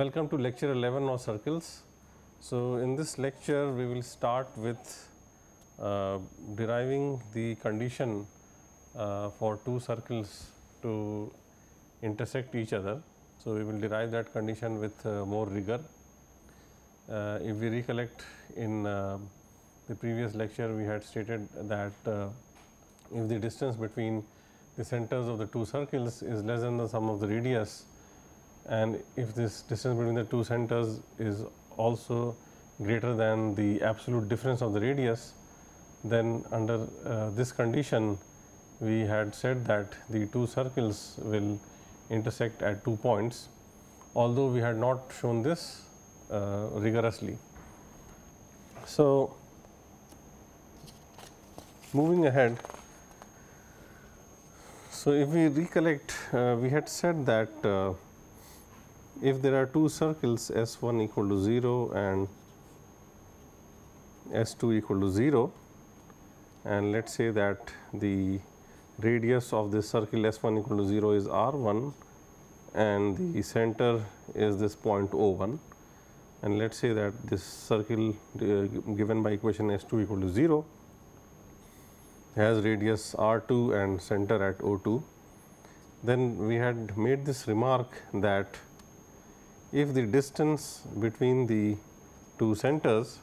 Welcome to lecture 11 of circles. So, in this lecture we will start with deriving the condition for two circles to intersect each other. So, we will derive that condition with more rigor. If we recollect, in the previous lecture we had stated that if the distance between the centers of the two circles is less than the sum of the radius, and if this distance between the two centers is also greater than the absolute difference of the radius, then under this condition we had said that the two circles will intersect at 2 points, although we had not shown this rigorously. So, moving ahead, so if we recollect, we had said that if there are two circles S1 equal to 0 and S2 equal to 0, and let us say that the radius of this circle S1 equal to 0 is R1 and the center is this point O1, and let us say that this circle given by equation S2 equal to 0 has radius R2 and center at O2. Then we had made this remark that if the distance between the two centers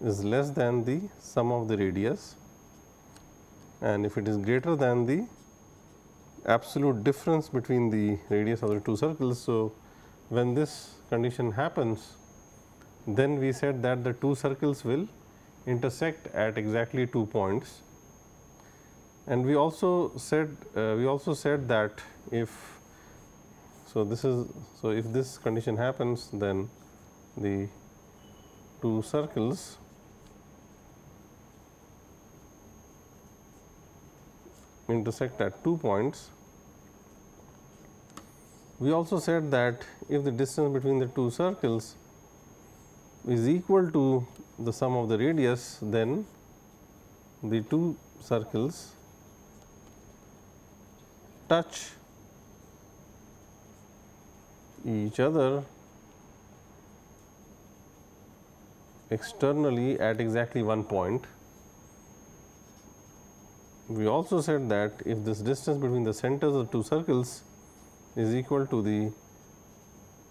is less than the sum of the radius, and if it is greater than the absolute difference between the radius of the two circles. So, when this condition happens, then we said that the two circles will intersect at exactly 2 points, and we also said that if if this condition happens, then the two circles intersect at 2 points. We also said that if the distance between the two circles is equal to the sum of the radius, then the two circles touch each other externally at exactly 1 point. We also said that if this distance between the centers of two circles is equal to the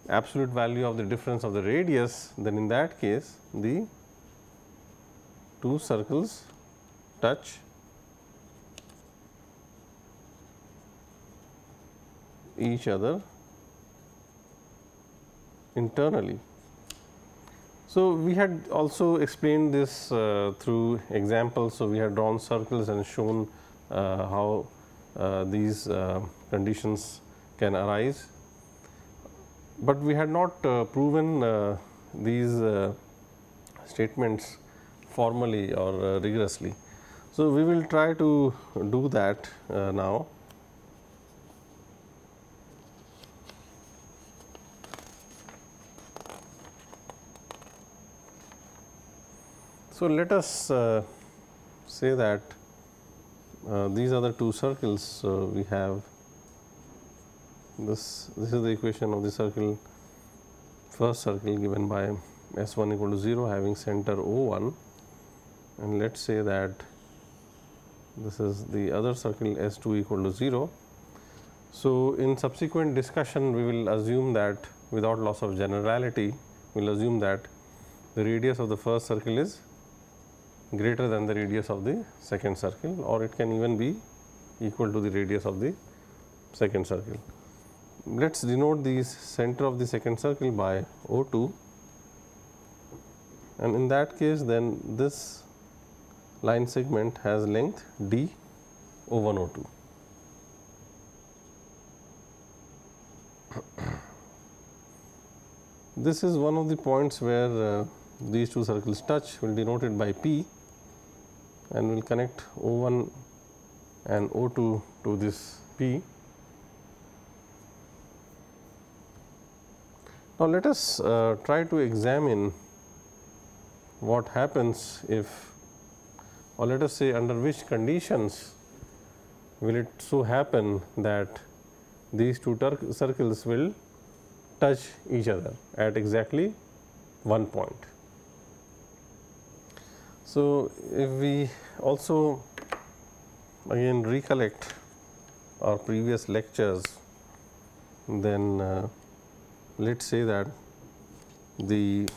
absolute value of the difference of the radius, then in that case the two circles touch each other internally. So, we had also explained this through examples. So, we had drawn circles and shown how these conditions can arise, but we had not proven these statements formally or rigorously. So, we will try to do that now. So, let us say that these are the two circles. So, we have this is the equation of the circle, first circle given by S1 equal to 0 having center O1, and let us say that this is the other circle S2 equal to 0. So, in subsequent discussion we will assume that, without loss of generality, we will assume that the radius of the first circle is greater than the radius of the second circle, or it can even be equal to the radius of the second circle. Let us denote the center of the second circle by O2, and in that case then this line segment has length d O1 O2. This is one of the points where these two circles touch. We will denote it by P, and we will connect O1 and O2 to this P. Now, let us try to examine what happens if, or let us say under which conditions will it so happen that these two circles will touch each other at exactly one point. So, if we also again recollect our previous lectures, then let us say that the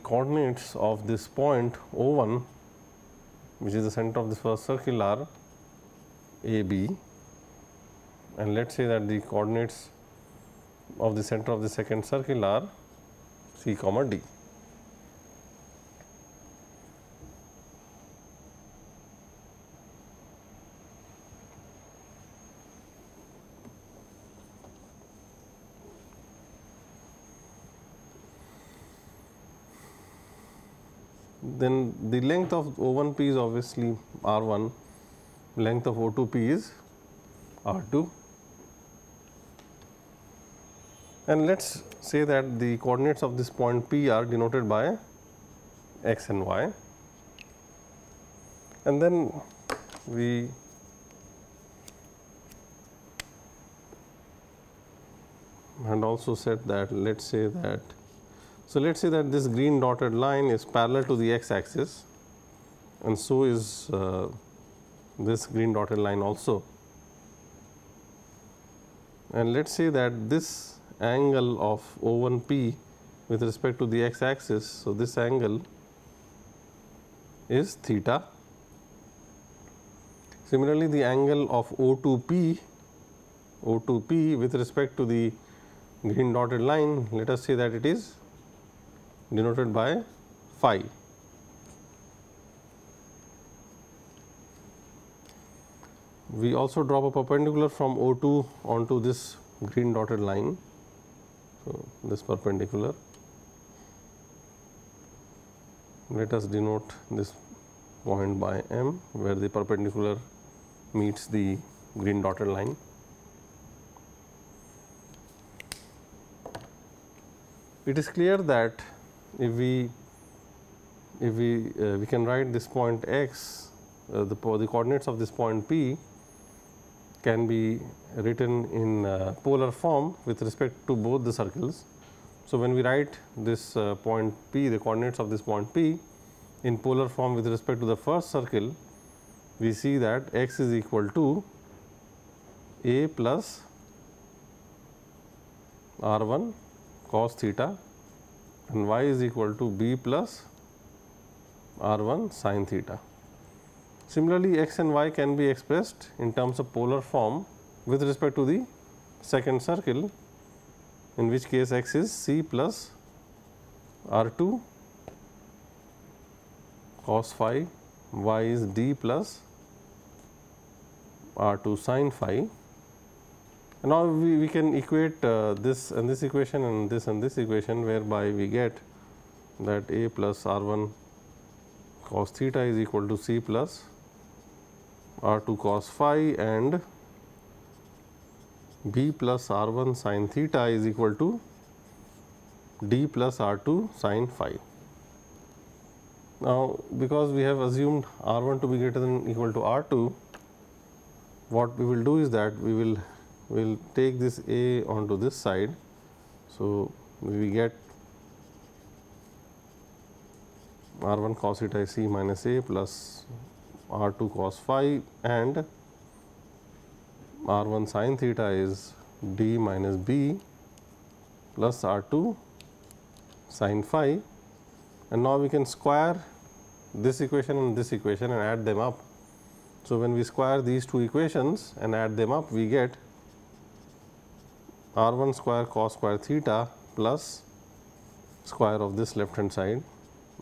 coordinates of this point O1, which is the center of this first circle, are A, B, and let us say that the coordinates of the center of the second circle are C, comma D. Then the length of O1p is obviously R1, length of O2p is R2, and let us say that the coordinates of this point P are denoted by x and y, and then we had also said that let us say that, so let us say that this green dotted line is parallel to the x axis, and so is this green dotted line also, and let us say that this angle of O1p with respect to the x axis, so this angle is theta. Similarly, the angle of O2p with respect to the green dotted line, let us say that it is denoted by phi. We also drop a perpendicular from O2 onto this green dotted line. So, this perpendicular, let us denote this point by M, where the perpendicular meets the green dotted line. It is clear that if we can write this point x, the coordinates of this point P can be written in polar form with respect to both the circles. So, when we write this point P, the coordinates of this point P in polar form with respect to the first circle, we see that x is equal to a plus r1 cos theta and y is equal to b plus r1 sin theta. Similarly, x and y can be expressed in terms of polar form with respect to the second circle, in which case x is c plus r2 cos phi, y is d plus r2 sin phi. And now we can equate this and this equation and this equation, whereby we get that a plus r1 cos theta is equal to c plus r2 cos phi and b plus r1 sin theta is equal to d plus r2 sin phi. Now, because we have assumed r1 to be greater than or equal to r2, what we will do is that we will take this a onto this side. So, we get r1 cos theta is c minus a plus r2 cos phi and r1 sin theta is d minus b plus r2 sin phi, and now we can square this equation and this equation and add them up. So, when we square these two equations and add them up, we get r1 square cos square theta plus square of this left hand side,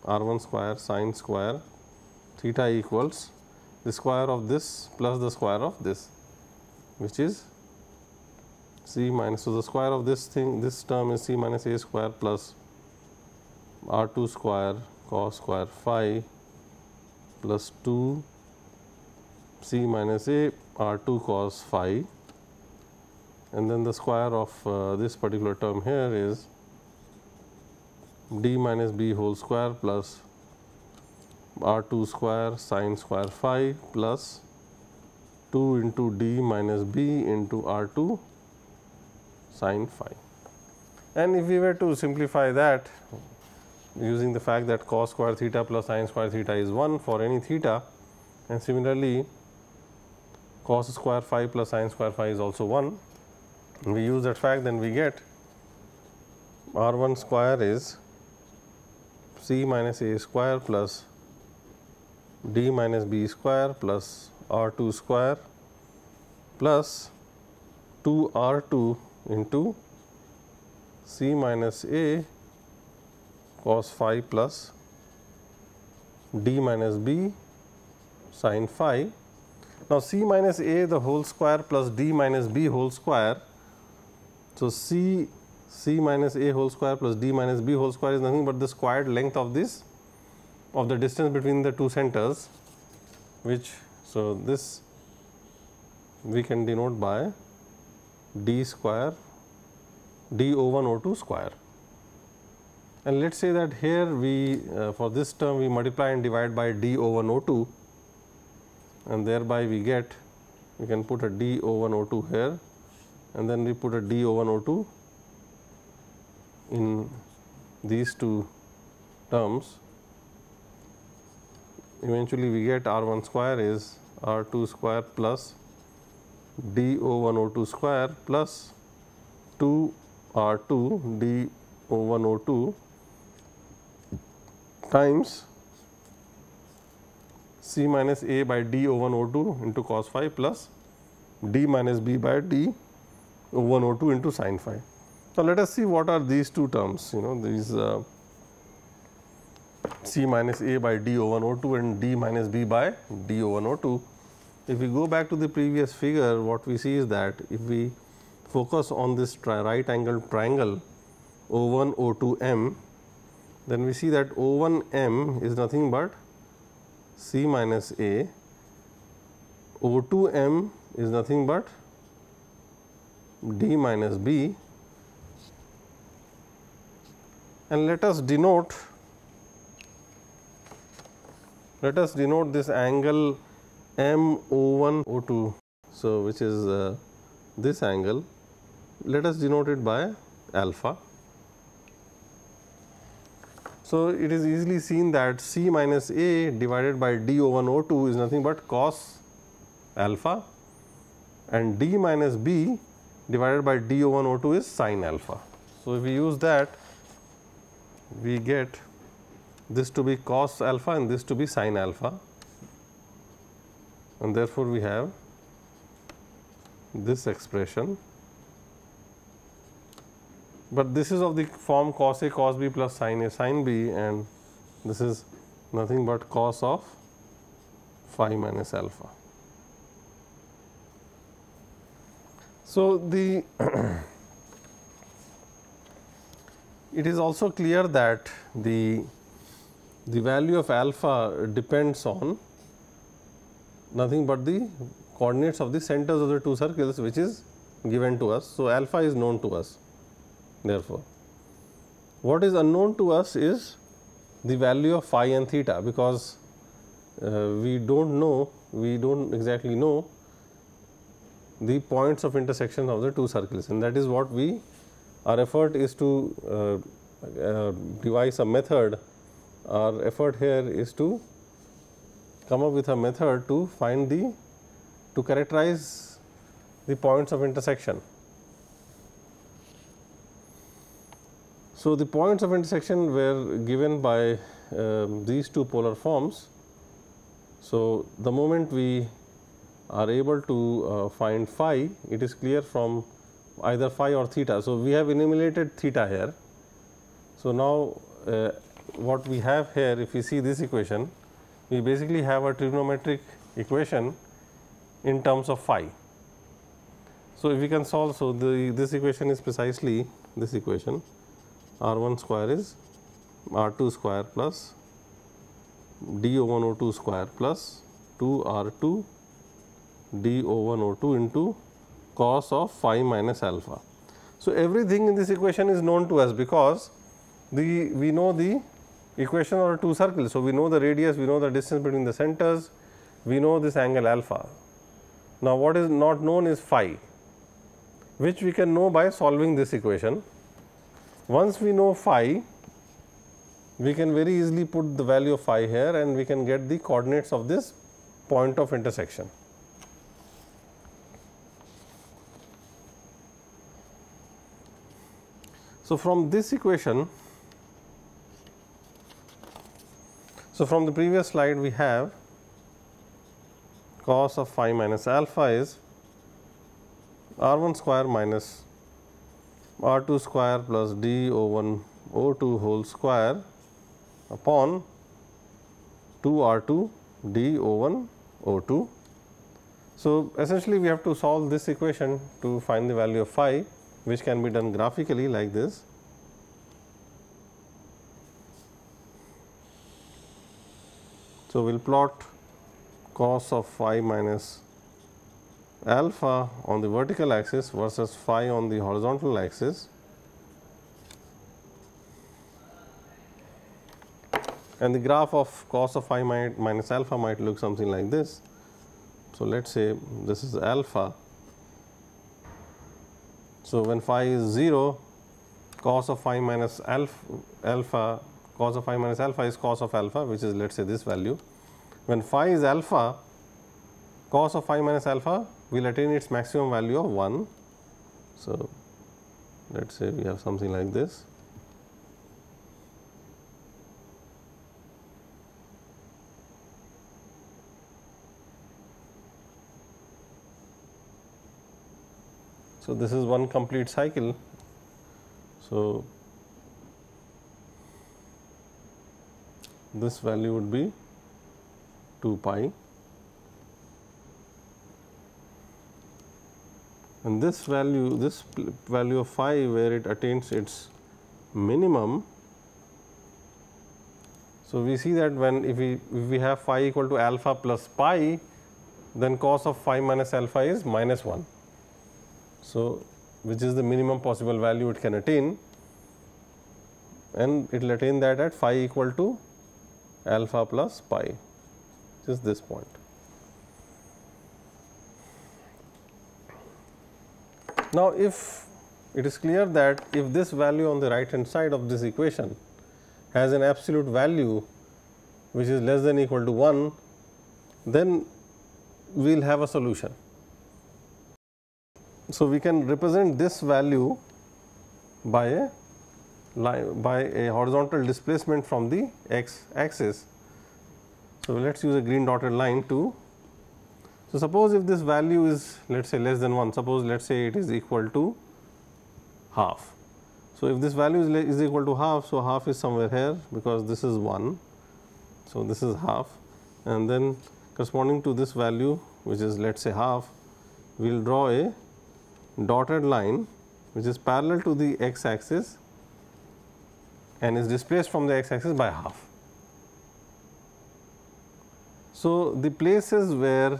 r1 square sin square theta equals the square of this plus the square of this, which is c minus, so the square of this thing, this term is c minus a square plus r2 square cos square phi plus 2 c minus a r2 cos phi, and then the square of this particular term here is d minus b whole square plus r2 square sin square phi plus 2 into d minus b into r2 sin phi. And if we were to simplify that using the fact that cos square theta plus sin square theta is 1 for any theta, and similarly cos square phi plus sin square phi is also 1, we use that fact, then we get r1 square is c minus a square plus d minus b square plus r2 square plus 2 r2 into c minus a cos phi plus d minus b sin phi. Now, c minus a the whole square plus d minus b whole square. So, c minus a whole square plus d minus b whole square is nothing but the squared length of this, of the distance between the two centers, which, so this we can denote by d square d O1 O2 square. And let us say that here we for this term we multiply and divide by d O1 O2, and thereby we get, we can put a d O1 O2 here, and then we put a d O1 O2 in these two terms. Eventually we get r1 square is r2 square plus d O1 O2 square plus 2 r2 d O1 O2 times c minus a by d O1 O2 into cos phi plus d minus b by d O1 O2 into sin phi. So, let us see what are these two terms, these c minus a by d O1 O2 and d minus b by d O1 O2. If we go back to the previous figure, what we see is that if we focus on this right angled triangle O1 O2 M, then we see that O1 M is nothing but c minus a, O2 M is nothing but d minus b, and let us denote this angle MO1 O2, so which is this angle, let us denote it by alpha. So, it is easily seen that c minus a divided by d O1 O2 is nothing but cos alpha, and d minus b divided by d O1 O2 is sin alpha. So, if we use that, we get this to be cos alpha and this to be sin alpha, and therefore, we have this expression, but this is of the form cos a cos b plus sin a sin b, and this is nothing but cos of phi minus alpha. So, the it is also clear that the value of alpha depends on nothing but the coordinates of the centers of the two circles, which is given to us. So, alpha is known to us. Therefore, what is unknown to us is the value of phi and theta, because we don't exactly know the points of intersection of the two circles, and that is what our effort is to devise a method. Our effort here is to come up with a method to characterize the points of intersection. So, the points of intersection were given by these two polar forms. So, the moment we are able to find phi, it is clear from either phi or theta. So, we have eliminated theta here. So, now what we have here, if we see this equation, we basically have a trigonometric equation in terms of phi. So, if we can solve, so this equation is precisely this equation, r1 square is r2 square plus d O1 O2 square plus 2 r2 d O1 O2 into cos of phi minus alpha. So, everything in this equation is known to us, because we know the equation or two circles. So, we know the radius, we know the distance between the centers, we know this angle alpha. Now, what is not known is phi, which we can know by solving this equation. Once we know phi, we can very easily put the value of phi here and we can get the coordinates of this point of intersection. So, from this equation, so from the previous slide we have cos of phi minus alpha is r1 square minus r2 square plus d O1 O2 whole square upon 2 r2 d O1 O2. So, essentially we have to solve this equation to find the value of phi, which can be done graphically like this. So, we will plot cos of phi minus alpha on the vertical axis versus phi on the horizontal axis, and the graph of cos of phi minus alpha might look something like this. So, let us say this is alpha. So, when phi is 0, cos of phi minus alpha cos of phi minus alpha is cos of alpha, which is let us say this value. When phi is alpha, cos of phi minus alpha will attain its maximum value of 1. So, let us say we have something like this. So, this is one complete cycle. So, this value would be 2 pi, and this value of phi, where it attains its minimum. So, we see that when if we have phi equal to alpha plus pi, then cos of phi minus alpha is minus 1. So, which is the minimum possible value it can attain, and it will attain that at phi equal to alpha plus pi, which is this point. Now, if it is clear that if this value on the right hand side of this equation has an absolute value which is less than or equal to 1, then we will have a solution. So, we can represent this value by a horizontal displacement from the x axis. So, let us use a green dotted line to. So, suppose if this value is let us say less than 1, suppose let us say it is equal to half. So, if this value is equal to half, so half is somewhere here because this is 1. So, this is half, and then corresponding to this value, which is let us say half, we will draw a dotted line which is parallel to the x axis and is displaced from the x axis by half. So, the places where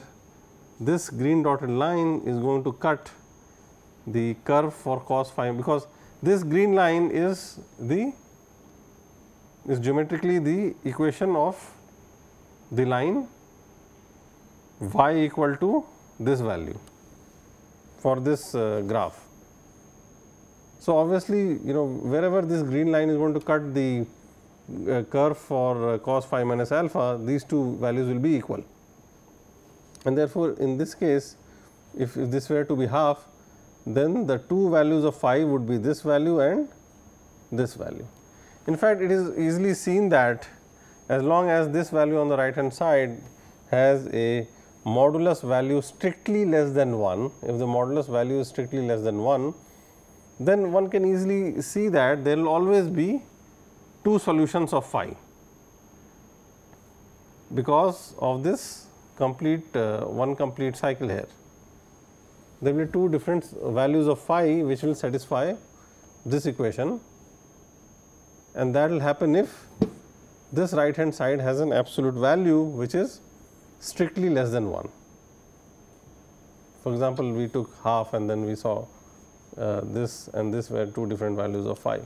this green dotted line is going to cut the curve for cos phi, because this green line is geometrically the equation of the line y equal to this value for this graph. So, obviously, wherever this green line is going to cut the curve for cos phi minus alpha, these two values will be equal, and therefore, in this case if this were to be half, then the two values of phi would be this value and this value. In fact, it is easily seen that as long as this value on the right hand side has a modulus value strictly less than 1, if the modulus value is strictly less than 1, then one can easily see that there will always be two solutions of phi, because of this complete one complete cycle here. There will be two different values of phi which will satisfy this equation, and that will happen if this right hand side has an absolute value which is strictly less than 1. For example, we took half and then we saw this and this were two different values of phi.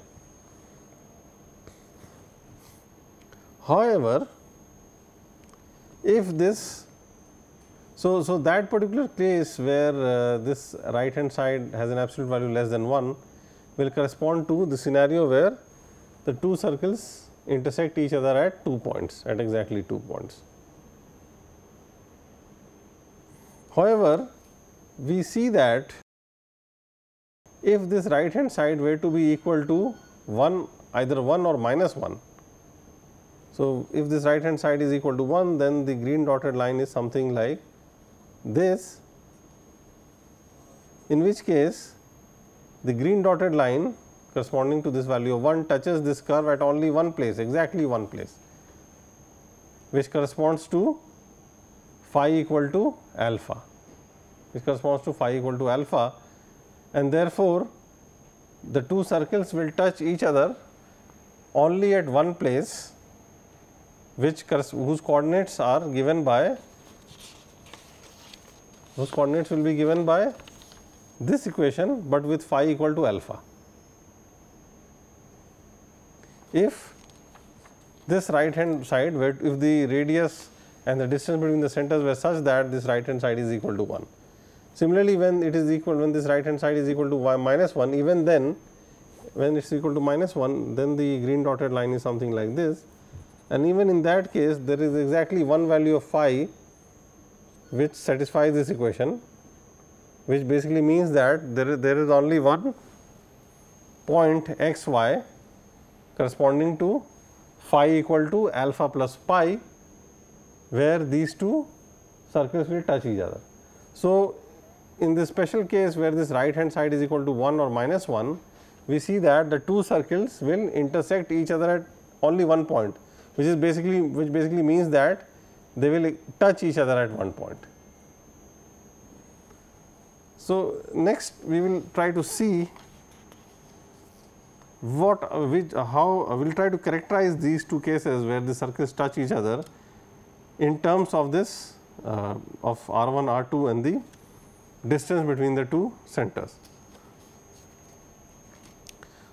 However, if this, so that particular case where this right hand side has an absolute value less than 1 will correspond to the scenario where the two circles intersect each other at 2 points, at exactly 2 points. However, we see that if this right hand side were to be equal to 1, either 1 or minus 1. So, if this right hand side is equal to 1, then the green dotted line is something like this, in which case the green dotted line corresponding to this value of 1 touches this curve at only one place, exactly one place, which corresponds to phi equal to alpha, and therefore, the two circles will touch each other only at one place, which whose coordinates are given by, whose coordinates will be given by this equation, but with phi equal to alpha. If this right hand side were, if the radius and the distance between the centers were such that this right hand side is equal to 1. Similarly, when it is equal, when this right hand side is equal to minus 1, even then when it is equal to minus 1, then the green dotted line is something like this, and even in that case there is exactly one value of phi which satisfies this equation, which basically means that there is only one point x y corresponding to phi equal to alpha plus pi, where these two circles will touch each other. So, in this special case where this right hand side is equal to 1 or minus 1, we see that the two circles will intersect each other at only one point, which basically means that they will touch each other at one point. So, next we will try to see how we will try to characterize these two cases where the circles touch each other in terms of this of R1, R2 and the distance between the two centers.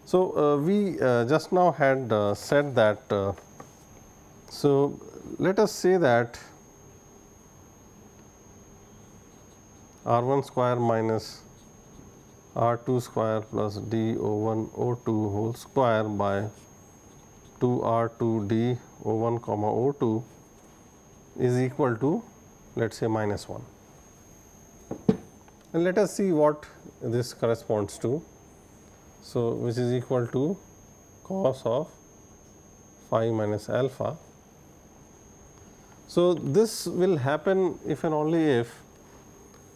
So, we just now had said that, so let us say that R1 square minus R2 square plus d O1 O2 whole square by 2 R2 d O1 comma O2 is equal to, let us say, minus 1. And let us see what this corresponds to. So, which is equal to cos of phi minus alpha. So, this will happen if and only if.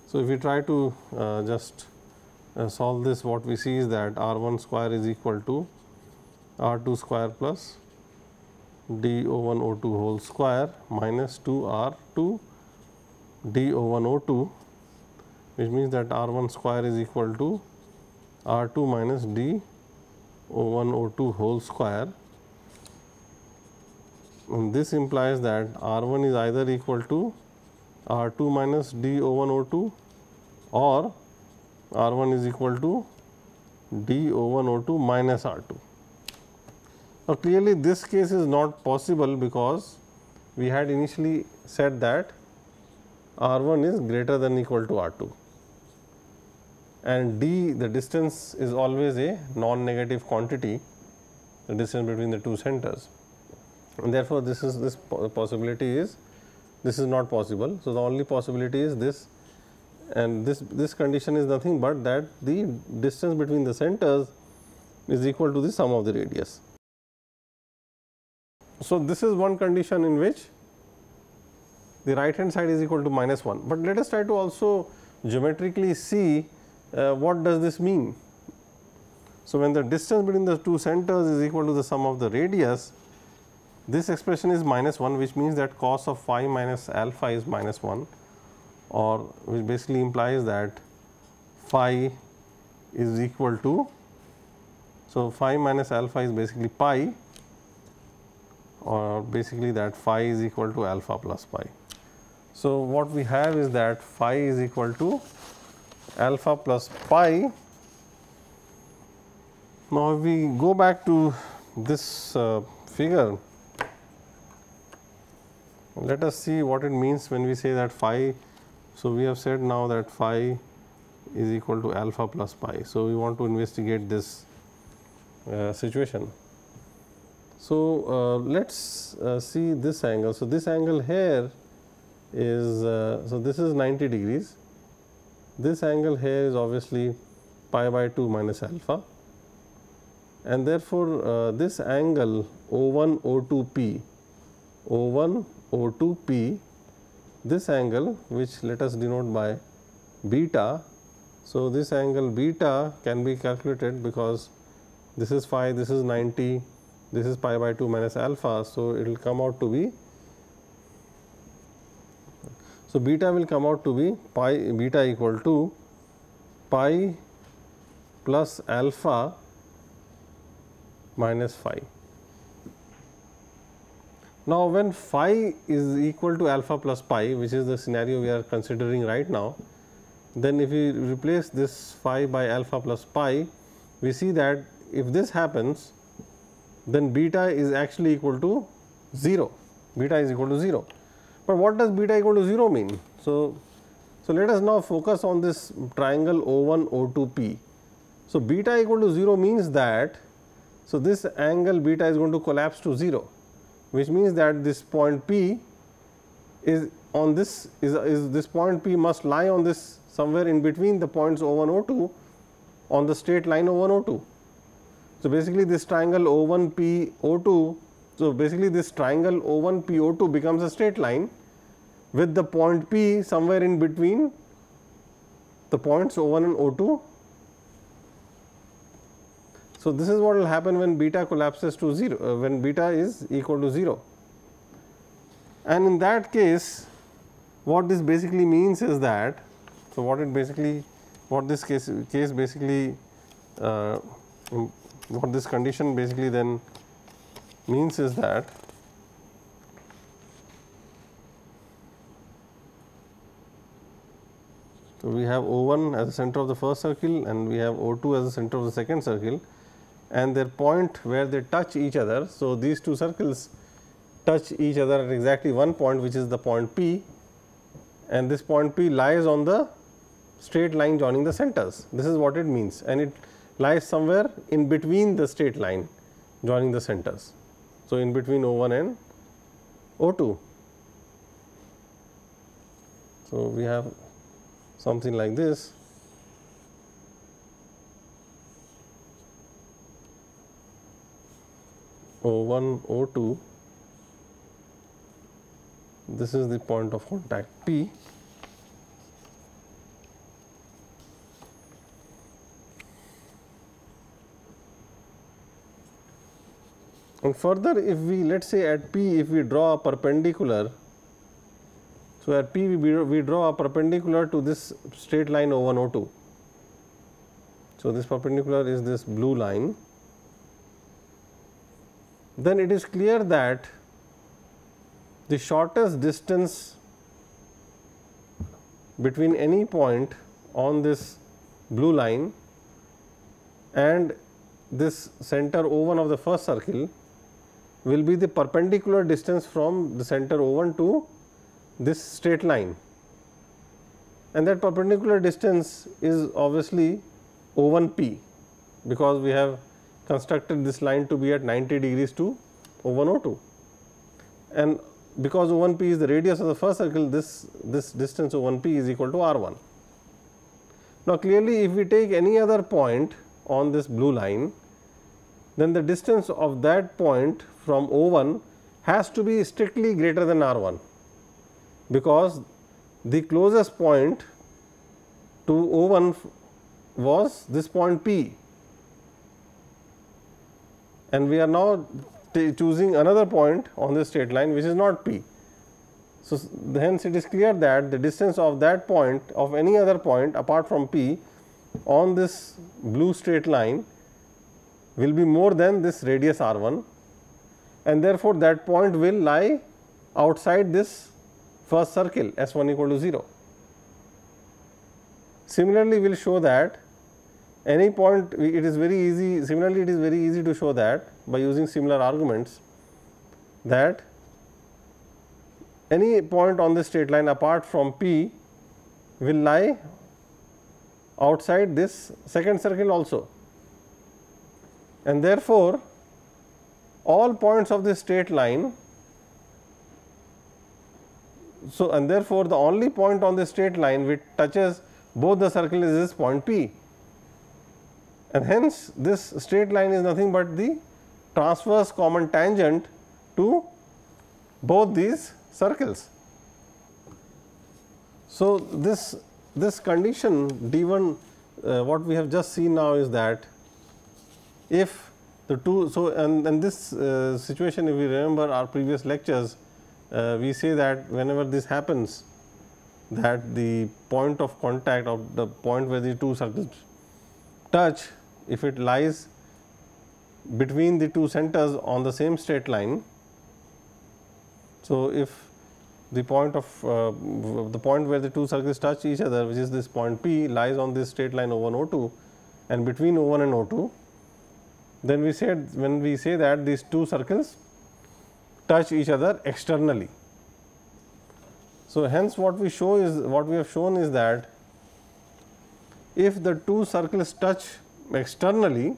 So, if we try to just solve this, what we see is that R1 square is equal to R2 square plus d O1 O2 whole square minus 2 R2 d O1 O2, which means that R1 square is equal to R2 minus d O1 O2 whole square, and this implies that R1 is either equal to R2 minus d O1 O2 or R1 is equal to d O1 O2 minus R2. Now, clearly this case is not possible because we had initially said that R1 is greater than or equal to R2, and d, the distance, is always a non-negative quantity, the distance between the two centers, and therefore, this possibility is, this is not possible. So, the only possibility is this, and this condition is nothing but that the distance between the centers is equal to the sum of the radius. So, this is one condition in which the right hand side is equal to minus 1, but let us try to also geometrically see what does this mean. So, when the distance between the two centers is equal to the sum of the radius, this expression is minus 1, which means that cos of phi minus alpha is minus 1, or which basically implies that phi is equal to, so phi minus alpha is basically pi, or basically that phi is equal to alpha plus pi. So, what we have is that phi is equal to alpha plus pi. Now, if we go back to this figure, Let us see what it means when we say that phi. So, we have said now that phi is equal to alpha plus pi. So, we want to investigate this situation. So, let us see this angle. So, this angle here is so this is 90 degrees. This angle here is obviously pi by 2 minus alpha, and therefore, this angle O1 O2 P, O1 O2 P, this angle which let us denote by beta. So, this angle beta can be calculated because this is phi, this is 90, this is pi by 2 minus alpha. So, it will come out to be, so beta will come out to be pi beta equal to pi plus alpha minus phi. Now, when phi is equal to alpha plus pi, which is the scenario we are considering right now, then if we replace this phi by alpha plus pi, we see that if this happens, then beta is actually equal to 0, beta is equal to 0. But what does beta equal to 0 mean? So, let us now focus on this triangle O1 O2 P. So, beta equal to 0 means that, so this angle beta is going to collapse to 0, which means that this point P is on this is this point P must lie on this somewhere in between the points O1 O2 on the straight line O1 O2. So, basically this triangle O1 P O2, so basically this triangle O1 P O2 becomes a straight line with the point P somewhere in between the points O1 and O2. So, this is what will happen when beta collapses to 0, when beta is equal to 0. And in that case, what this basically means is that, so what it basically, what this case basically, what this condition basically then means is that, so we have O1 as the center of the first circle and we have O2 as the center of the second circle, and their point where they touch each other. So, these two circles touch each other at exactly one point, which is the point P, and this point P lies on the straight line joining the centers. This is what it means, and it lies somewhere in between the straight line joining the centers. So, in between O1 and O2. So, we have something like this. O1 O2, this is the point of contact P, and further if we, let us say at P, if we draw a perpendicular, so at P we draw a perpendicular to this straight line O1 O2. So, this perpendicular is this blue line. Then it is clear that the shortest distance between any point on this blue line and this center O1 of the first circle will be the perpendicular distance from the center O1 to this straight line, and that perpendicular distance is obviously O1P, because we have constructed this line to be at 90 degrees to O1 O2, and because O1P is the radius of the first circle, this distance O1P is equal to R1. Now, clearly if we take any other point on this blue line, then the distance of that point from O1 has to be strictly greater than R1, because the closest point to O1 was this point P, and we are now choosing another point on this straight line which is not P. So, hence it is clear that the distance of that point, of any other point apart from P on this blue straight line, will be more than this radius R1, and therefore, that point will lie outside this first circle S1 equal to 0. Similarly, we will show that any point, it is very easy, similarly it is very easy to show that by using similar arguments, that any point on this straight line apart from P will lie outside this second circle also, and therefore, all points of this straight line. So, and therefore, the only point on the straight line which touches both the circle is this point P, and hence this straight line is nothing but the transverse common tangent to both these circles. So, this condition D1 what we have just seen now is that if the two, so and this situation, if we remember our previous lectures, we say that whenever this happens, that the point of contact of the point where the two circles touch, if it lies between the two centers on the same straight line. So, if the point of the point where the two circles touch each other, which is this point P, lies on this straight line O1 O2 and between O1 and O2, then we said, when we say that these two circles touch each other externally. So, hence what we show is, what we have shown is that if the two circles touch externally,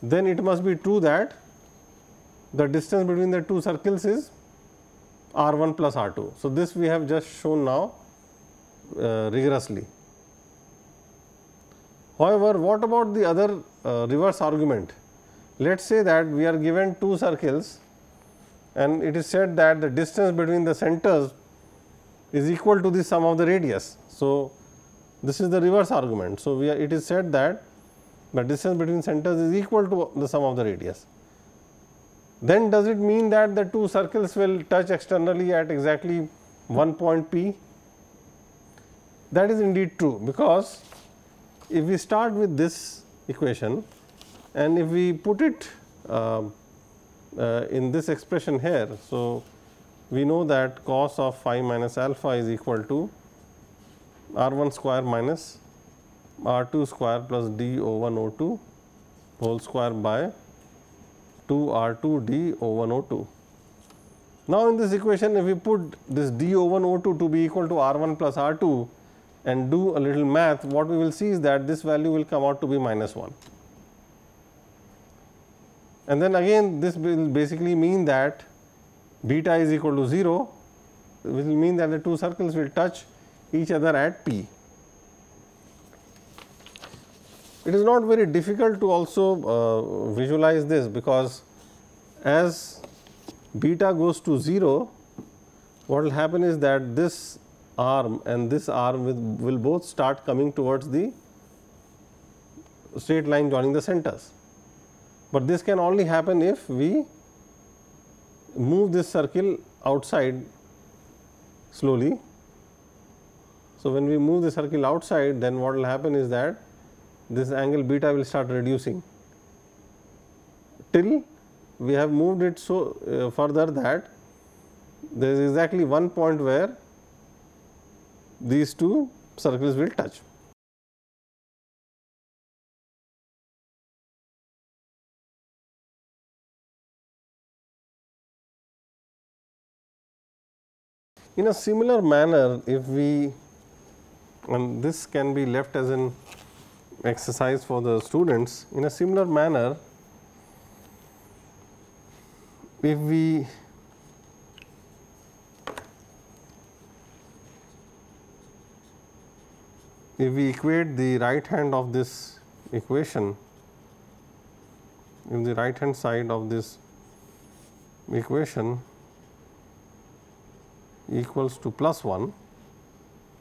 then it must be true that the distance between the two circles is R1 plus R2. So, this we have just shown now rigorously. However, what about the other reverse argument? Let us say that we are given two circles and it is said that the distance between the centers is equal to the sum of the radius. So, this is the reverse argument. So, it is said that the distance between centers is equal to the sum of the radius. Then does it mean that the two circles will touch externally at exactly one point P? That is indeed true, because if we start with this equation and if we put it in this expression here. So, we know that cos of phi minus alpha is equal to R1 square minus R2 square plus d O1 O2 whole square by 2 R2 d O1 O2. Now, in this equation, if we put this d O1 O2 to be equal to R1 plus R2 and do a little math, what we will see is that this value will come out to be minus 1. And then again this will basically mean that beta is equal to 0, which will mean that the two circles will touch each other at P. It is not very difficult to also visualize this, because as beta goes to 0, what will happen is that this arm and this arm will both start coming towards the straight line joining the centers. But this can only happen if we move this circle outside slowly. So, when we move the circle outside, then what will happen is that this angle beta will start reducing till we have moved it so further that there is exactly one point where these two circles will touch. In a similar manner, if we, and this can be left as an exercise for the students, in a similar manner, if we equate the right hand of this equation, if the right hand side of this equation equals to plus 1,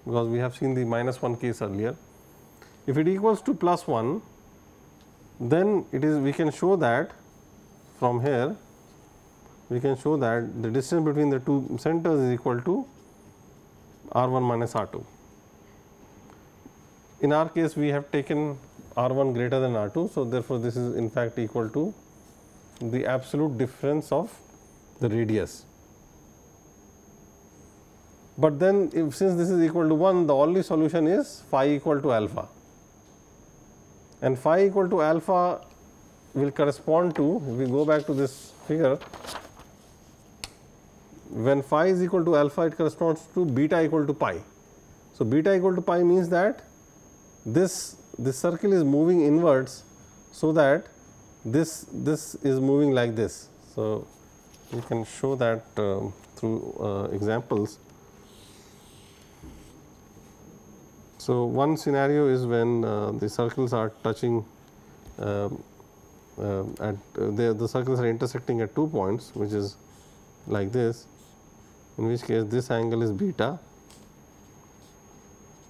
because we have seen the minus 1 case earlier. If it equals to plus 1, then it is, we can show that from here we can show that the distance between the two centers is equal to R1 minus R2. In our case, we have taken R1 greater than R2. So, therefore, this is in fact equal to the absolute difference of the radius. But then, if since this is equal to 1, the only solution is phi equal to alpha, and phi equal to alpha will correspond to, if we go back to this figure, when phi is equal to alpha, it corresponds to beta equal to pi. So, beta equal to pi means that this circle is moving inwards, so that this is moving like this. So, we can show that through examples. So, one scenario is when the circles are touching the circles are intersecting at 2 points, which is like this, in which case this angle is beta.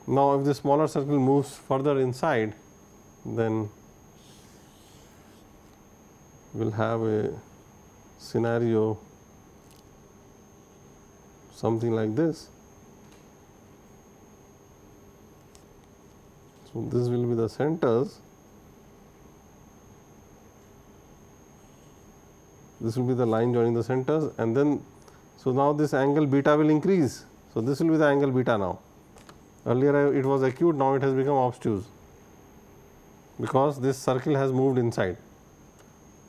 Now, if the smaller circle moves further inside, then we will have a scenario something like this. So, this will be the centers, this will be the line joining the centers, and then so now this angle beta will increase. So, this will be the angle beta now. Earlier it was acute, now it has become obtuse, because this circle has moved inside.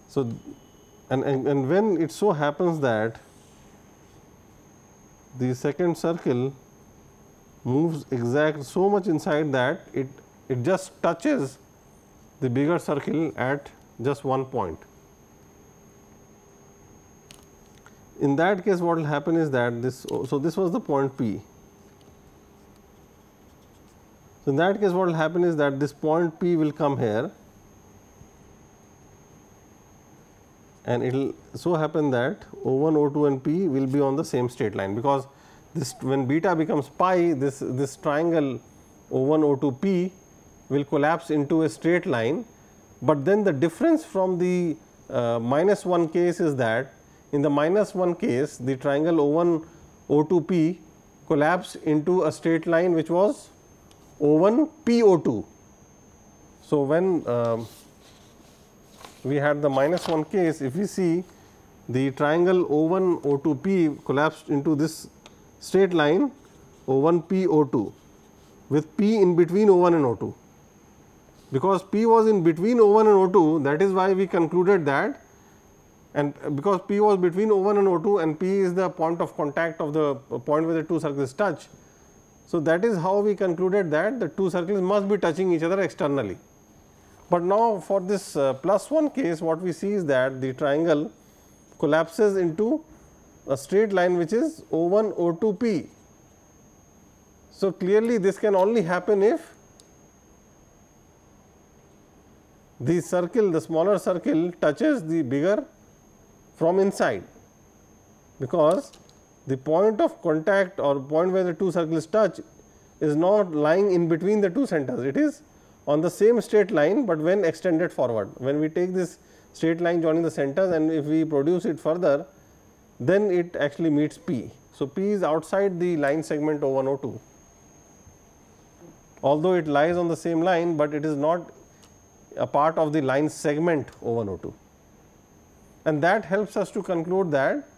So, and when it so happens that the second circle moves so much inside that it just touches the bigger circle at just one point. In that case, what will happen is that this was the point P. So, in that case, what will happen is that this point P will come here, and it will so happen that O1, O2 and P will be on the same straight line, because this, when beta becomes pi, this triangle O1, O2, P will collapse into a straight line, but then the difference from the -1 case is that in the -1 case, the triangle O1, O2, P collapsed into a straight line which was O1, P, O2. So, when we had the -1 case, if we see the triangle O1, O2, P collapsed into this straight line O1, P, O2 with P in between O1 and O2. Because P was in between O1 and O2, that is why we concluded that, and because P was between O1 and O2 and P is the point of contact of the point where the two circles touch. So, that is how we concluded that the two circles must be touching each other externally. But now, for this +1 case, what we see is that the triangle collapses into a straight line which is O1, O2, P. So, clearly this can only happen if the circle, the smaller circle touches the bigger from inside, because the point of contact or point where the two circles touch is not lying in between the two centers, it is on the same straight line, but when extended forward. When we take this straight line joining the centers and if we produce it further, then it actually meets P. So, P is outside the line segment O1, O2, although it lies on the same line, but it is not a part of the line segment O1, O2, and that helps us to conclude that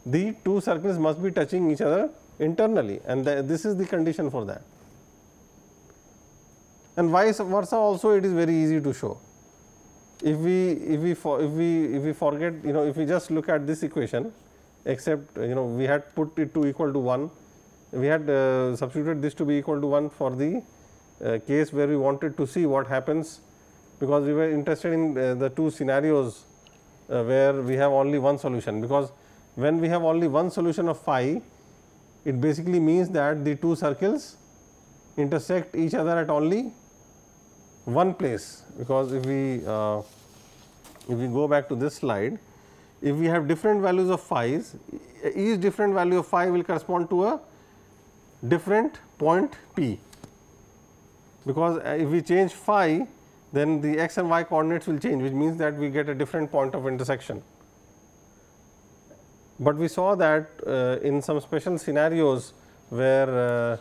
the two circles must be touching each other internally, and this is the condition for that. And vice versa also, it is very easy to show. If we forget, if we just look at this equation, except we had put it to equal to 1, we had substituted this to be equal to 1 for the case where we wanted to see what happens, because we were interested in the two scenarios where we have only one solution, because when we have only one solution of phi, it basically means that the two circles intersect each other at only one place. Because if we go back to this slide, if we have different values of phi's, each different value of phi will correspond to a different point P, because if we change phi, then the x and y coordinates will change, which means that we get a different point of intersection. But we saw that in some special scenarios where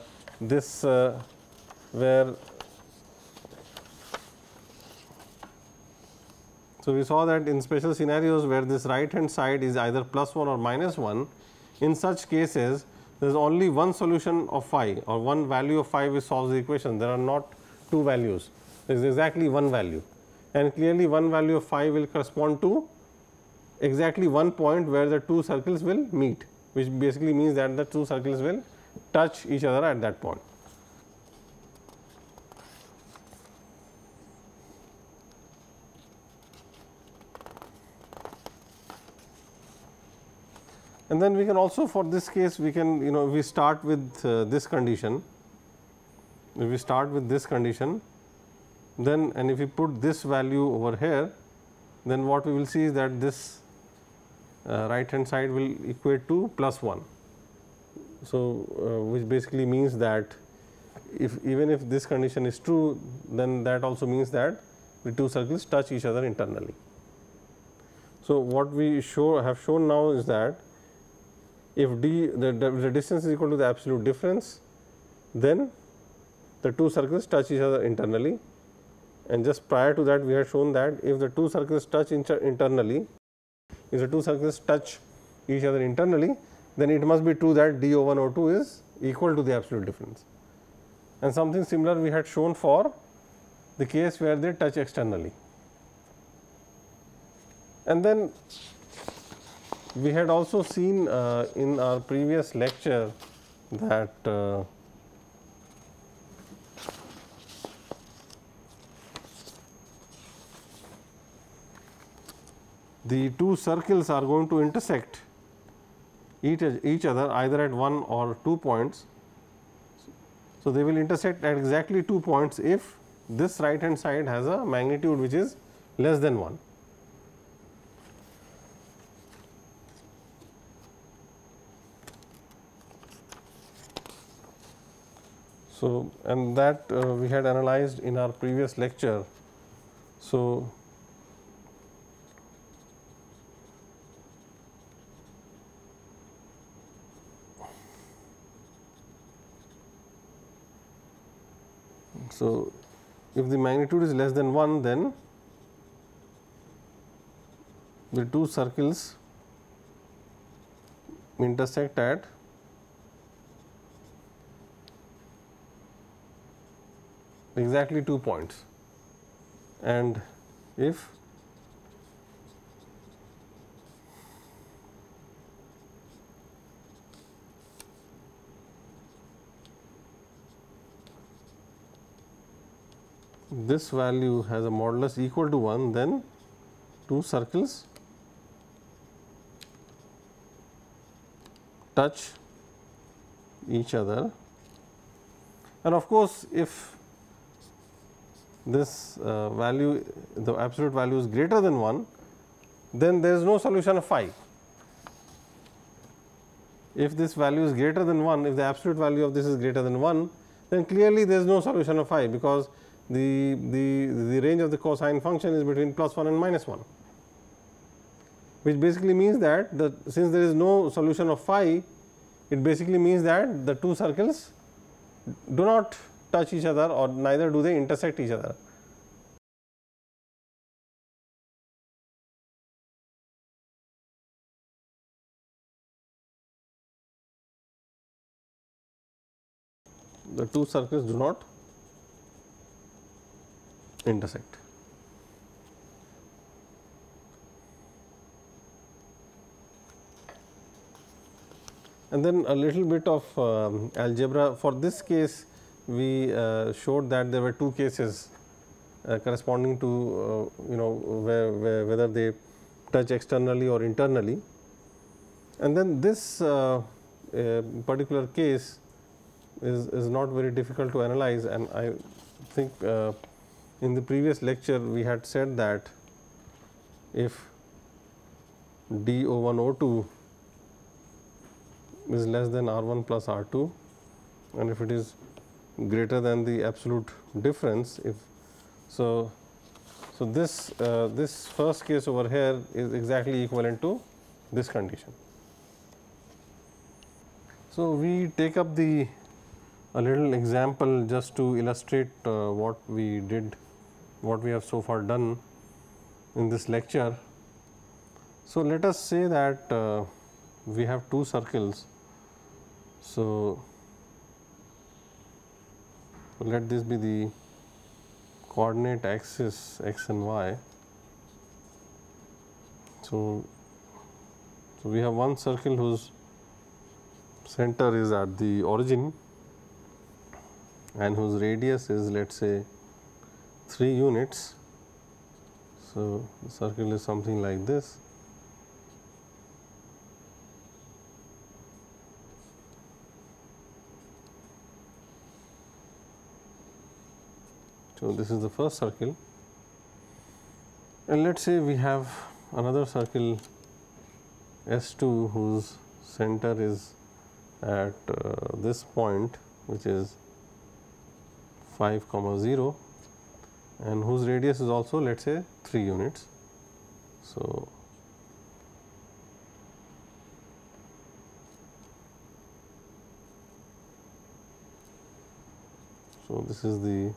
so we saw that in special scenarios where this right hand side is either +1 or -1, in such cases there is only one solution of phi or one value of phi which solves the equation. There are not two values, there is exactly one value, and clearly one value of phi will correspond to exactly one point where the two circles will meet, which basically means that the two circles will touch each other at that point. And then we can also, for this case, we can, if we start with this condition, if we start with this condition, then and if we put this value over here, then what we will see is that this right hand side will equate to +1. So, which basically means that even if this condition is true, then that also means that the two circles touch each other internally. So, what we have shown now is that if the distance is equal to the absolute difference, then the two circles touch each other internally, and just prior to that we had shown that if the two circles touch internally, if the two circles touch each other internally, then it must be true that d O1 O2 is equal to the absolute difference. And something similar we had shown for the case where they touch externally. And then we had also seen in our previous lecture that the two circles are going to intersect each other either at 1 or 2 points. So, they will intersect at exactly 2 points if this right hand side has a magnitude which is less than 1. So, and that we had analyzed in our previous lecture. So, if the magnitude is less than 1, then the two circles intersect at exactly 2 points, and if this value has a modulus equal to 1, then two circles touch each other. And of course, if this value, the absolute value is greater than 1, then there is no solution of phi. If this value is greater than 1, if the absolute value of this is greater than 1, then clearly there is no solution of phi, because the range of the cosine function is between +1 and -1, which basically means that since there is no solution of phi, it basically means that the two circles do not touch each other, or neither do they intersect each other. The two circles do not intersect. And then a little bit of algebra. For this case, we showed that there were two cases corresponding to whether they touch externally or internally. And then this particular case is not very difficult to analyze, and I think in the previous lecture we had said that if d O1 O2 is less than R1 plus R2, and if it is greater than the absolute difference, so this this first case over here is exactly equivalent to this condition. So, we take up a little example just to illustrate what we did, what we have so far done in this lecture. So, let us say that we have two circles. So, let this be the coordinate axis x and y. So we have one circle whose center is at the origin and whose radius is, let us say, 3 units. So, the circle is something like this. So, this is the first circle, and let us say we have another circle S2 whose center is at this point, which is 5, 0, and whose radius is also, let us say, 3 units. So, this is the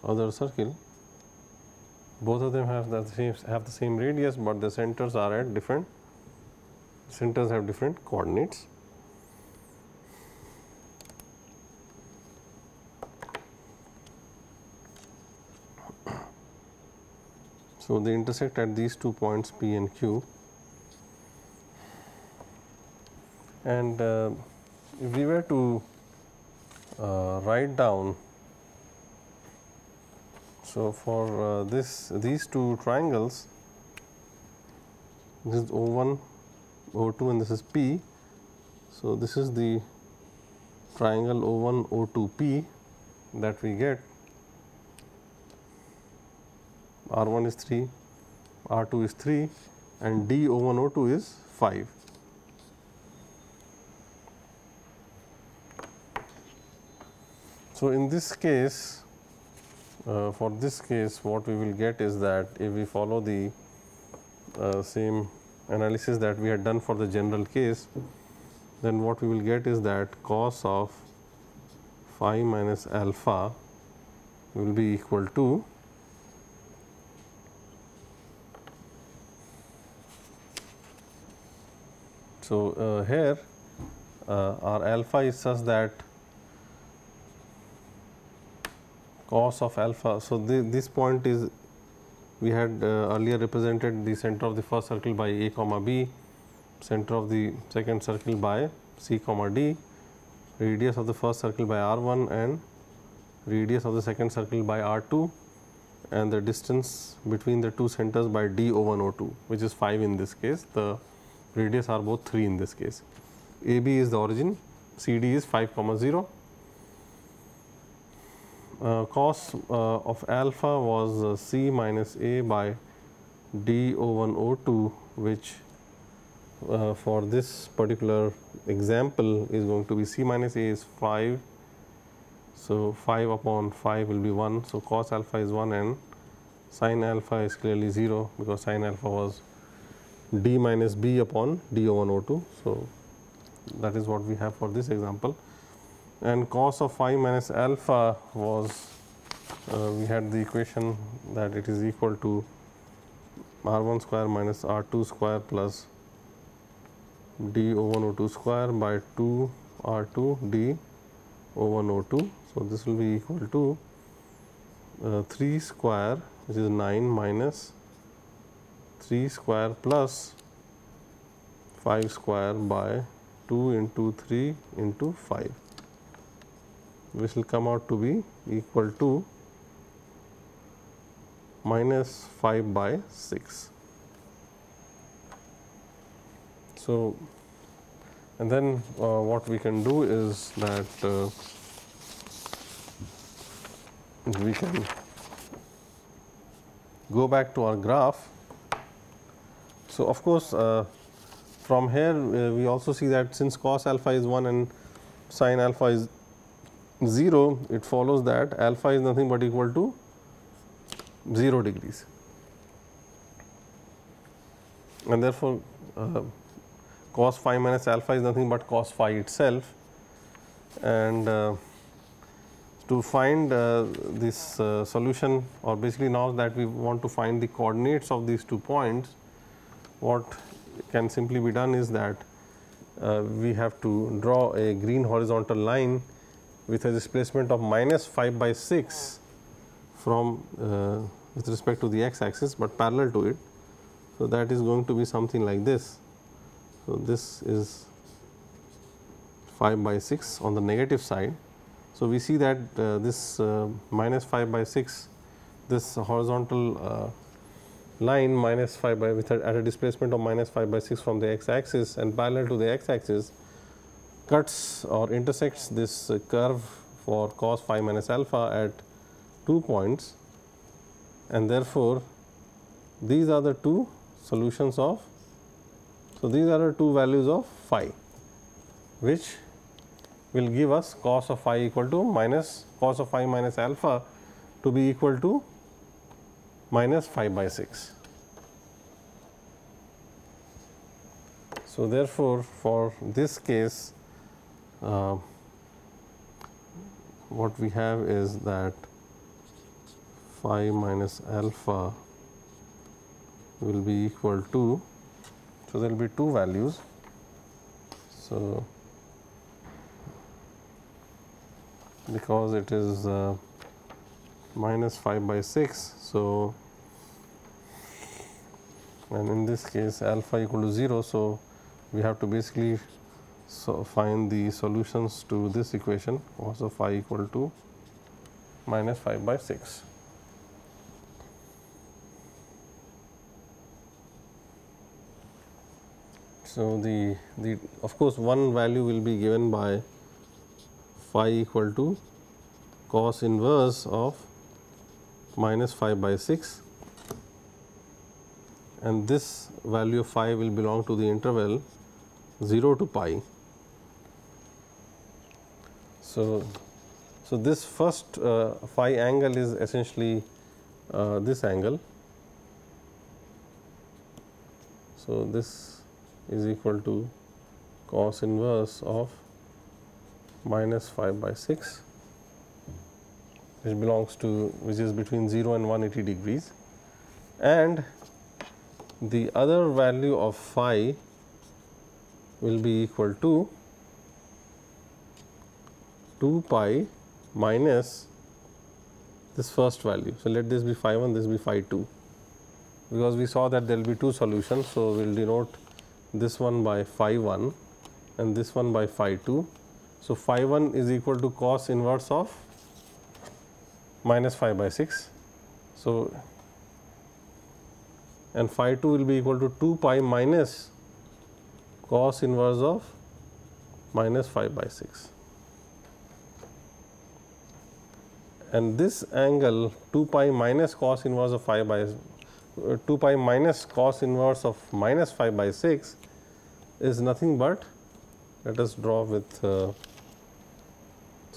other circle. Both of them have the same radius, but the centers are at different centers have different coordinates. So, they intersect at these 2 points P and Q, and if we were to write down, so for these two triangles, this is O1, O2 and this is P. So, this is the triangle O1, O2, P that we get. R1 is 3, R2 is 3 and D O1, O2 is 5. So, in this case, for this case what we will get is that if we follow the same analysis that we had done for the general case, then what we will get is that cos of phi minus alpha will be equal to here our alpha is such that cos of alpha. So, this point is, we had earlier represented the center of the first circle by a comma b, center of the second circle by c comma d, radius of the first circle by r1 and radius of the second circle by r2, and the distance between the two centers by d O1, O2, which is 5 in this case. The radius are both 3 in this case. AB is the origin, CD is 5, 0. Cos of alpha was C minus A by D O1, O2, which for this particular example is going to be C minus A is 5. So, 5 upon 5 will be 1. So, cos alpha is 1 and sin alpha is clearly 0, because sin alpha was D minus B upon D O1, O2. So, that is what we have for this example. And cos of phi minus alpha was, we had the equation that it is equal to r1 square minus r2 square plus d O1, O2 square by 2 r2 d O1, O2. So, this will be equal to 3 square, which is 9, minus 3 square plus 5 square by 2 into 3 into 5, which will come out to be equal to minus 5 by 6. So, and then what we can do is that we can go back to our graph. So, of course, from here we also see that since cos alpha is 1 and sin alpha is 0, it follows that alpha is nothing but equal to 0 degrees, and therefore, cos phi minus alpha is nothing but cos phi itself. And to find this solution, or basically now that we want to find the coordinates of these 2 points, what can simply be done is that we have to draw a green horizontal line with a displacement of minus 5 by 6 from with respect to the x axis, but parallel to it. So, that is going to be something like this. So, this is 5 by 6 on the negative side. So, we see that this minus 5 by 6, this horizontal line minus 5 by with at a displacement of minus 5 by 6 from the x axis and parallel to the x axis cuts or intersects this curve for cos phi minus alpha at 2 points, and therefore, these are the two solutions of. So, these are the two values of phi, which will give us cos of phi equal to minus cos of phi minus alpha to be equal to minus 5 by 6. So, therefore, for this case what we have is that phi minus alpha will be equal to, so there will be two values. So, because it is minus 5 by 6. So, and in this case alpha equal to 0. So, we have to basically find the solutions to this equation cos of phi equal to minus 5 by 6. So, the of course, one value will be given by phi equal to cos inverse of minus 5 by 6, and this value of phi will belong to the interval 0 to pi. So, this first phi angle is essentially this angle. So, this is equal to cos inverse of minus 5 by 6, which belongs to, which is between 0 and 180 degrees, and the other value of phi will be equal to 2 pi minus this first value. So, let this be phi 1, this be phi 2, because we saw that there will be two solutions. So, we will denote this one by phi 1 and this one by phi 2. So, phi 1 is equal to cos inverse of minus 5 by 6. So, and phi 2 will be equal to 2 pi minus cos inverse of minus 5 by 6. And this angle 2 pi minus cos inverse of 5 by 2 pi minus cos inverse of minus 5 by 6 is nothing but, let us draw with so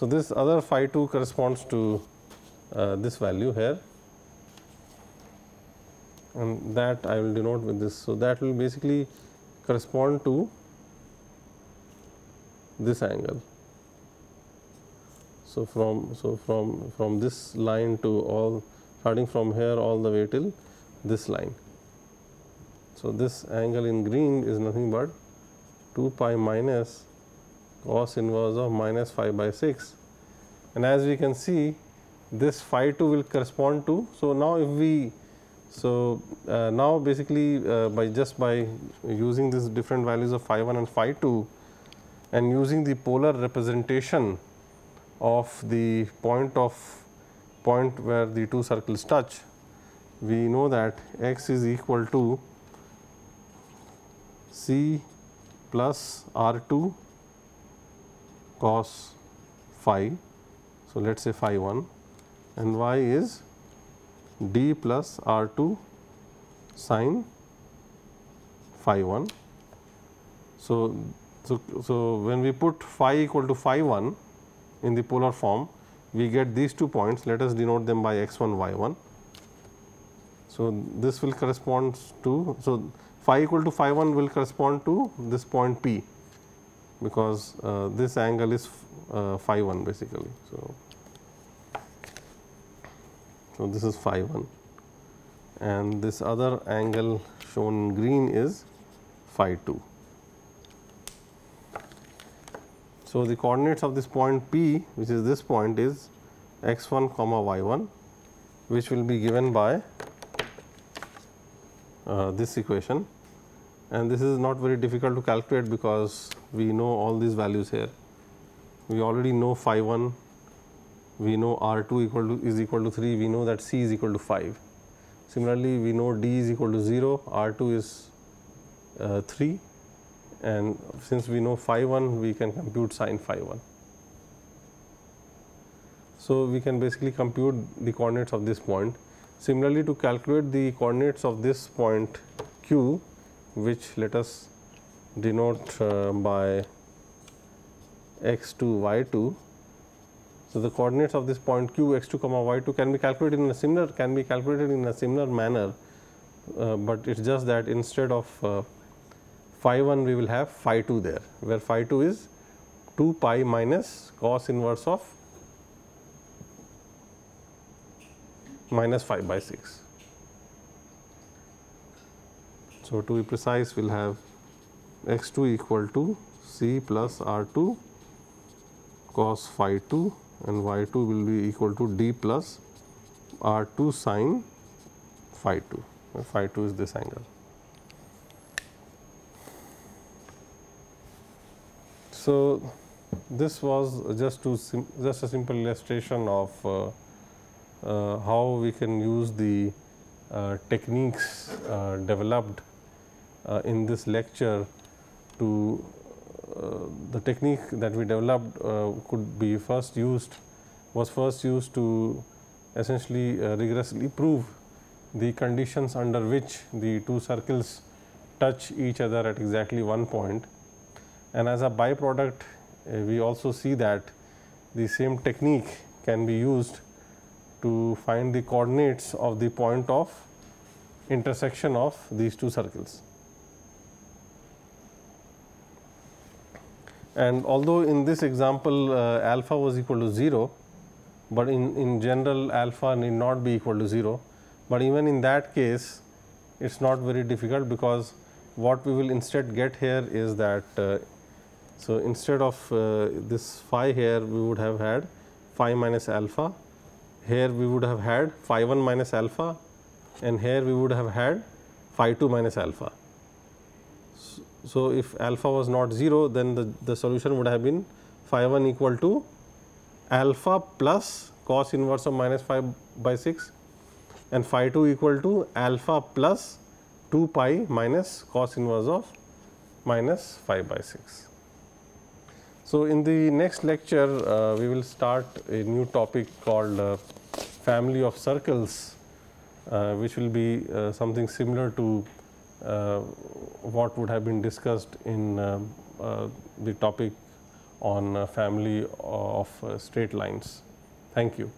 this other phi 2 corresponds to this value here, and that I will denote with this. So, that will basically correspond to this angle. So, from this line to all, starting from here all the way till this line. So, this angle in green is nothing but 2 pi minus cos inverse of minus 5 by 6, and as we can see this phi 2 will correspond to. So, now if we, so now basically by using these different values of phi 1 and phi 2 and using the polar representation of the point where the two circles touch, we know that x is equal to c plus r2 cos phi. So, let us say phi 1, and y is d plus r2 sin phi 1. So, when we put phi equal to phi 1 in the polar form, we get these 2 points. Let us denote them by x1, y1. So, this will correspond to, so phi equal to phi 1 will correspond to this point P, because this angle is phi 1 basically. So, this is phi 1, and this other angle shown in green is phi 2. So, the coordinates of this point P, which is this point, is x1 comma y1, which will be given by this equation, and this is not very difficult to calculate because we know all these values here. We already know phi 1, we know R 2 is equal to 3, we know that C is equal to 5. Similarly, we know D is equal to 0, R 2 is 3, and since we know phi 1, we can compute sin phi 1. So, we can basically compute the coordinates of this point. Similarly, to calculate the coordinates of this point Q, which let us denote by x 2 y 2. So, the coordinates of this point Q x 2 comma y 2 can be calculated in a similar manner, but it is just that instead of phi 1 we will have phi 2 there, where phi 2 is 2 pi minus cos inverse of minus 5 by 6. So, to be precise, we will have x 2 equal to C plus R 2 cos phi 2, and y 2 will be equal to D plus R 2 sin phi 2, where phi 2 is this angle. So, this was just a simple illustration of how we can use the techniques developed in this lecture to the technique that we developed was first used to essentially rigorously prove the conditions under which the two circles touch each other at exactly one point, and as a byproduct we also see that the same technique can be used to find the coordinates of the point of intersection of these two circles. And although in this example alpha was equal to 0, but in general alpha need not be equal to 0, but even in that case it is not very difficult, because what we will instead get here is that so instead of this phi here we would have had phi minus alpha, here we would have had phi 1 minus alpha, and here we would have had phi 2 minus alpha. So, if alpha was not 0, then the solution would have been phi 1 equal to alpha plus cos inverse of minus 5 by 6, and phi 2 equal to alpha plus 2 pi minus cos inverse of minus 5 by 6. So, in the next lecture we will start a new topic called family of circles, which will be something similar to what would have been discussed in the topic on family of straight lines. Thank you.